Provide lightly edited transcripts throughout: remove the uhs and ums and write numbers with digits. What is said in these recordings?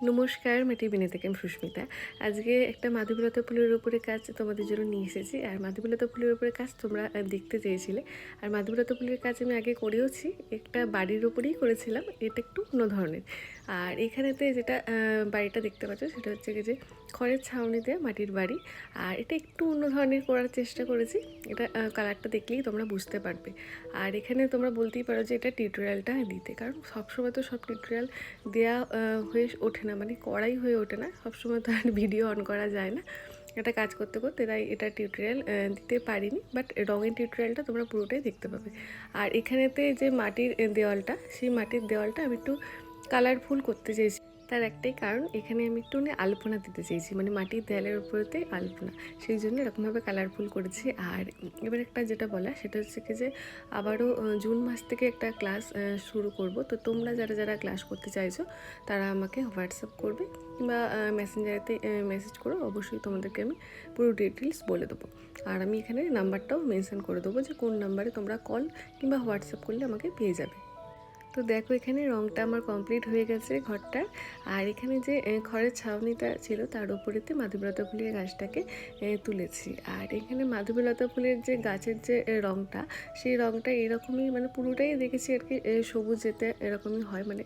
নমস্কার, মাটির বিনে থেকে আমি সুস্মিতা। আজকে একটা মাধবীলতা ফুলের উপরে কাজ তোমাদের জন্য নিয়ে এসেছি। আর মাধবীলতা ফুলের উপরে কাজ তোমরা দেখতে চেয়েছিলে। আর মাধবীলতা ফুলের কাজ আমি আগে করেওছি, একটা বাড়ির ওপরেই করেছিলাম। এটা একটু অন্য ধরনের। আর এখানেতে যেটা বাড়িটা দেখতে পাচ্ছ সেটা হচ্ছে কি যে খড়ের ছাউনি দেওয়া মাটির বাড়ি। আর এটা একটু অন্য ধরনের করার চেষ্টা করেছি। এটা কালারটা দেখলেই তোমরা বুঝতে পারবে। আর এখানে তোমরা বলতেই পারো যে এটা টিউটোরিয়ালটা দিতে, কারণ সবসময় তো সব টিউটোরিয়াল দেওয়া হয়ে ওঠে না, মানে করাই হয়ে ওঠে না সবসময়, তো আর ভিডিও অন করা যায় না একটা কাজ করতে করতে, তাই এটা টিউটোরিয়াল দিতে পারিনি। বাট রঙের টিউটোরিয়ালটা তোমরা পুরোটাই দেখতে পাবে। আর এখানেতে যে মাটির দেওয়ালটা, সেই মাটির দেওয়ালটা আমি একটু কালারফুল করতে চেয়েছি। তার একটাই কারণ, এখানে আমি একটু আলপনা দিতে চেয়েছি, মানে মাটির দেয়ালের উপরেতে আলপনা, সেই জন্য এরকমভাবে কালারফুল করেছি। আর এবার একটা যেটা বলা সেটা হচ্ছে কি যে আবারও জুন মাস থেকে একটা ক্লাস শুরু করব। তো তোমরা যারা যারা ক্লাস করতে চাইছো তারা আমাকে হোয়াটসঅ্যাপ করবে কিংবা মেসেঞ্জারেতে মেসেজ করো, অবশ্যই তোমাদেরকে আমি পুরো ডিটেলস বলে দেবো। আর আমি এখানে নাম্বারটাও মেনশন করে দেবো যে কোন নাম্বারে তোমরা কল কিংবা হোয়াটসঅ্যাপ করলে আমাকে পেয়ে যাবে। তো দেখো এখানে রঙটা আমার কমপ্লিট হয়ে গেছে ঘরটার। আর এখানে যে খড়ের ছাউনিটা ছিল তার উপরেতে মাধবীলতা ফুলের গাছটাকে তুলেছি। আর এখানে মাধবীলতা ফুলের যে গাছের যে রঙটা, সেই রঙটা এরকমই, মানে পুরোটাই দেখেছি আর কি সবুজেতে এরকমই হয়, মানে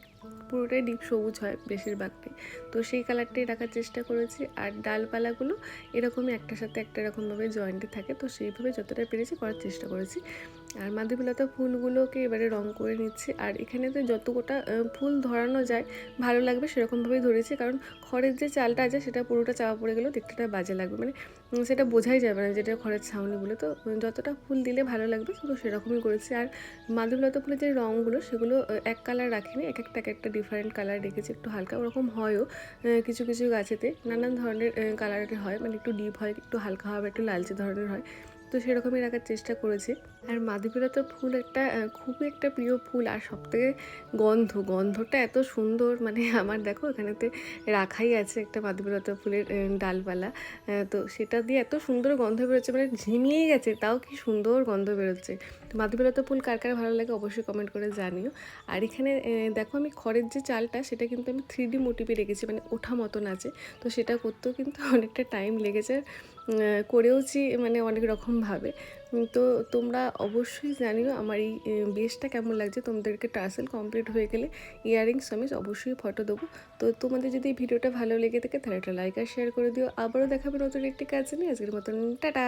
পুরোটাই ডিপ সবুজ হয় বেশিরভাগটাই। তো সেই কালারটাই রাখার চেষ্টা করেছি। আর ডালপালাগুলো এরকমই একটার সাথে একটা এরকমভাবে জয়েন্টে থাকে, তো সেইভাবে যতটা পেরেছি করার চেষ্টা করেছি। আর মাধবীলতা ফুলগুলোকে এবারে রং করে নিচ্ছি। আর এখানেতে যত গোটা ফুল ধরানো যায় ভালো লাগবে সেরকমভাবেই ধরেছি, কারণ খড়ের যে চালটা আছে সেটা পুরোটা চাপা পড়ে গেলেও দেখতে বাজে লাগবে, মানে সেটা বোঝাই যাবে না যেটা খড়ের ছাউনিগুলো। তো যতটা ফুল দিলে ভালো লাগবে তো সেরকমই করেছি। আর মাধবীলতা ফুলের যে রঙগুলো সেগুলো এক কালার রাখিনি, এক একটা ডিফারেন্ট কালার রেখেছি, একটু হালকা ওরকম হয়ও কিছু কিছু গাছেতে নানান ধরনের কালারের হয়, মানে একটু ডিপ হয়, একটু হালকা হবে, একটু লালচে ধরনের হয়, তো সেরকমই রাখার চেষ্টা করেছি। আর মাধবীলতা ফুল একটা খুবই একটা প্রিয় ফুল। আর সবথেকে গন্ধটা এত সুন্দর, মানে আমার দেখো এখানেতে রাখাই আছে একটা মাধবীলতা ফুলের ডালপালা, তো সেটা দিয়ে এত সুন্দর গন্ধ বেরোচ্ছে, মানে ঝিমিয়েই গেছে তাও কি সুন্দর গন্ধ বেরোচ্ছে। তো মাধবীলতা ফুল কার কার ভালো লাগে অবশ্যই কমেন্ট করে জানিও। আর এখানে দেখো আমি খড়ের যে চালটা সেটা কিন্তু আমি 3D মোটিভে রেখেছি, মানে ওঠা মতন আছে। তো সেটা করতেও কিন্তু অনেকটা টাইম লেগেছে, করেওছি মানে অনেক রকমভাবে। তো তোমরা অবশ্যই জানিও আমার এই বেসটা কেমন লাগছে। তোমাদেরকে টার্সেল কমপ্লিট হয়ে গেলে ইয়াররিংস আমি অবশ্যই ফটো দেবো। তো তোমাদের যদি এই ভিডিওটা ভালো লেগে থাকে তাহলে একটা লাইক আর শেয়ার করে দিও। আবারও দেখাবে নতুন একটি কাজ নিয়ে। আজকের মতন টাটা।